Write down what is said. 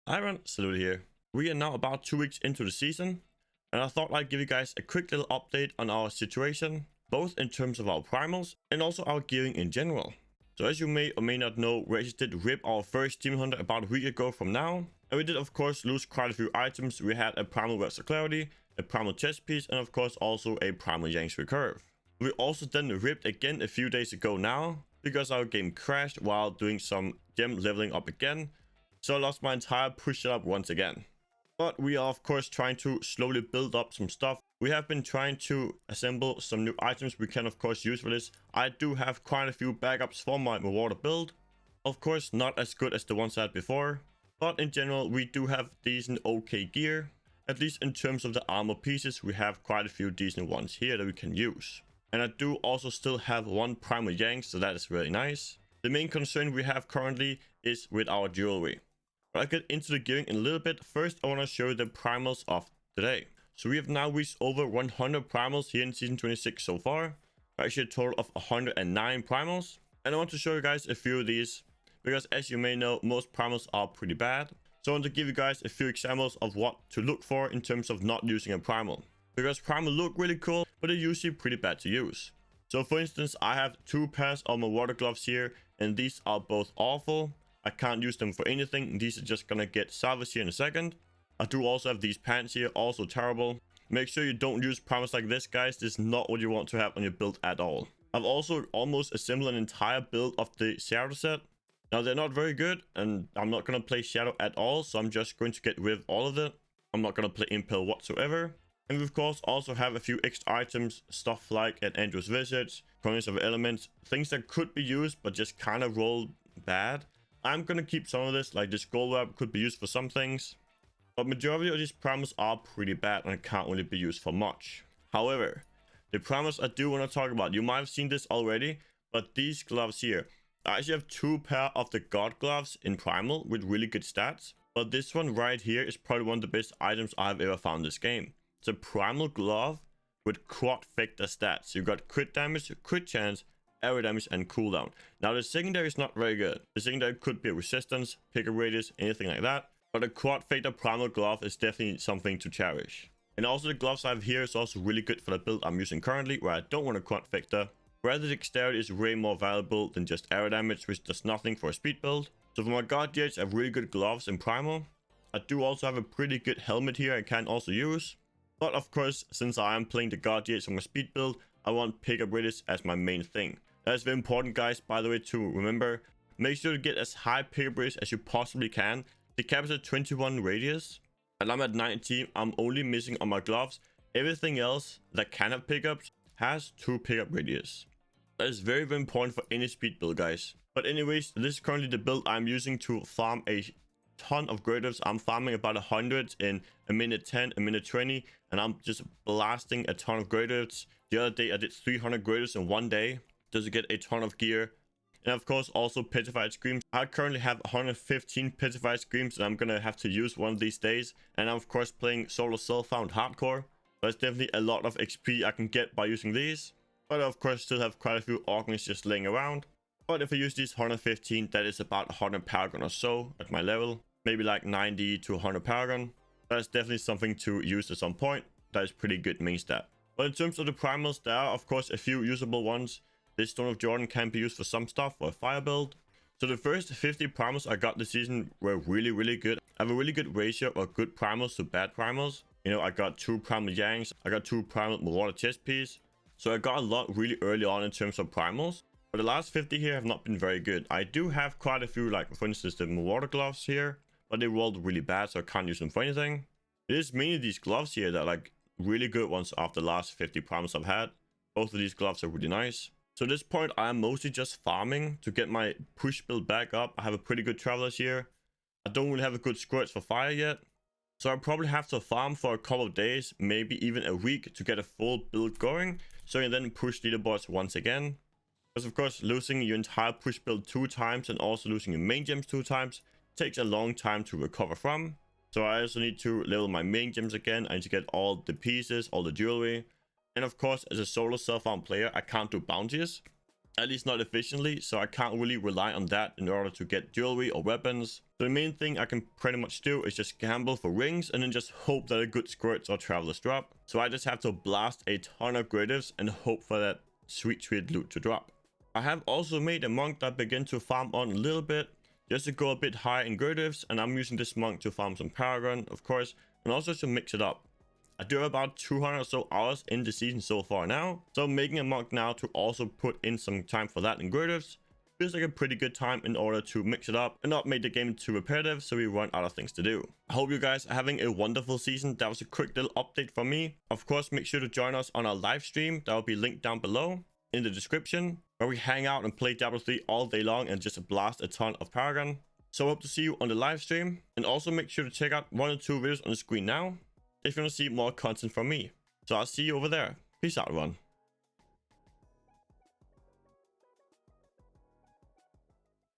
Hi everyone, Salute here. We are now about 2 weeks into the season, and I thought I'd give you guys a quick little update on our situation, both in terms of our primals and also our gearing in general. So as you may or may not know, we actually did rip our first Demon Hunter about a week ago from now, and we did of course lose quite a few items. We had a Primal West of Clarity, a Primal chest piece, and of course also a Primal Yanks Recurve. We also then ripped again a few days ago now, because our game crashed while doing some gem leveling up again. So I lost my entire push setup once again. But we are of course trying to slowly build up some stuff. We have been trying to assemble some new items we can of course use for this. I do have quite a few backups for my water build. Of course not as good as the ones I had before. But in general we do have decent okay gear. At least in terms of the armor pieces, we have quite a few decent ones here that we can use. And I do also still have one Primal Yanks, so that is really nice. The main concern we have currently is with our jewelry. I'll get into the gearing in a little bit. First, I want to show you the primals of today. So we have now reached over 100 primals here in season 26 so far. Actually a total of 109 primals. And I want to show you guys a few of these, because as you may know, most primals are pretty bad. So I want to give you guys a few examples of what to look for in terms of not using a primal. Because primal look really cool, but they're usually pretty bad to use. So for instance, I have 2 pairs of my water gloves here, and these are both awful. I can't use them for anything. These are just gonna get salvaged here in a second. I do also have these pants here, also terrible. Make sure you don't use primals like this, guys. This is not what you want to have on your build at all. I've also almost assembled an entire build of the Shadow set. Now they're not very good, and I'm not gonna play Shadow at all, so I'm just going to get rid of all of it. I'm not gonna play Impel whatsoever. And we of course also have a few extra items, stuff like an Andrew's Visage, Coins of Elements, things that could be used but just kind of roll bad. I'm gonna keep some of this, like this gold web could be used for some things, but majority of these primals are pretty bad and can't really be used for much. However, the primals I do want to talk about, you might have seen this already, but these gloves here, I actually have 2 pair of the god gloves in primal with really good stats, but this one right here is probably one of the best items I've ever found in this game. It's a primal glove with quad factor stats. You got crit damage, crit chance, area damage, and cooldown. Now the secondary is not very good. The secondary could be a resistance, pickup radius, anything like that, but a quad factor primal glove is definitely something to cherish. And also the gloves I have here is also really good for the build I'm using currently, where I don't want a quad factor. Rather, dexterity is way more valuable than just area damage, which does nothing for a speed build. So for my god gates, I have really good gloves in primal. I do also have a pretty good helmet here I can also use. But of course, since I am playing the god gates on my speed build, I want pickup radius as my main thing. That's very important, guys, by the way, to remember. Make sure to get as high pickup radius as you possibly can. The cap is at 21 radius, and I'm at 19. I'm only missing on my gloves. Everything else that can have pickups has 2 pickup radius. That is very, very important for any speed build, guys. But anyways, this is currently the build I'm using to farm a ton of greater. I'm farming about 100 in a minute 10, a minute 20, and I'm just blasting a ton of greater. The other day I did 300 greater in one day just to get a ton of gear. And of course also petrified screams. I currently have 115 petrified screams, and I'm gonna have to use one of these days. And I'm of course playing solo self-found hardcore. There's definitely a lot of XP I can get by using these, but I of course still have quite a few organs just laying around. But if I use these 115, that is about 100 paragon or so at my level. Maybe like 90 to 100 paragon. That's definitely something to use at some point. That is pretty good main stat. But in terms of the primals, there are of course a few usable ones. This Stone of Jordan can be used for some stuff, for a fire build. So the first 50 primals I got this season were really good. I have a really good ratio of good primals to bad primals. You know, I got 2 primal yanks, I got 2 primal water chest piece. So I got a lot really early on in terms of primals. But the last 50 here have not been very good. I do have quite a few, like for instance the water gloves here, but they rolled really bad, so I can't use them for anything. It is mainly these gloves here that are like really good ones after the last 50 primals I've had. Both of these gloves are really nice. So at this point, I am mostly just farming to get my push build back up. I have a pretty good travelers here. I don't really have a good squirts for fire yet. So I probably have to farm for a couple of days, maybe even a week, to get a full build going, so you can then push leaderboards once again. Because of course, losing your entire push build 2 times and also losing your main gems 2 times takes a long time to recover from. So I also need to level my main gems again. I need to get all the pieces, all the jewelry. And of course, as a solo self-found player, I can't do bounties. at least not efficiently, so I can't really rely on that in order to get jewelry or weapons. So the main thing I can pretty much do is just gamble for rings and then just hope that a good squirts or travelers drop. So I just have to blast a ton of gratives and hope for that sweet loot to drop. I have also made a monk that begin to farm on a little bit, just to go a bit higher in gratives, and I'm using this monk to farm some paragon, of course, and also to mix it up. I do have about 200 or so hours in the season so far now, so making a monk now to also put in some time for that in gratives feels like a pretty good time in order to mix it up and not make the game too repetitive so we run out of things to do. I hope you guys are having a wonderful season. That was a quick little update from me. Of course, make sure to join us on our live stream. That will be linked down below in the description, where we hang out and play Diablo 3 all day long and just blast a ton of paragon. So I hope to see you on the live stream, and also make sure to check out 1 or 2 videos on the screen now if you want to see more content from me. So I'll see you over there. Peace out, everyone.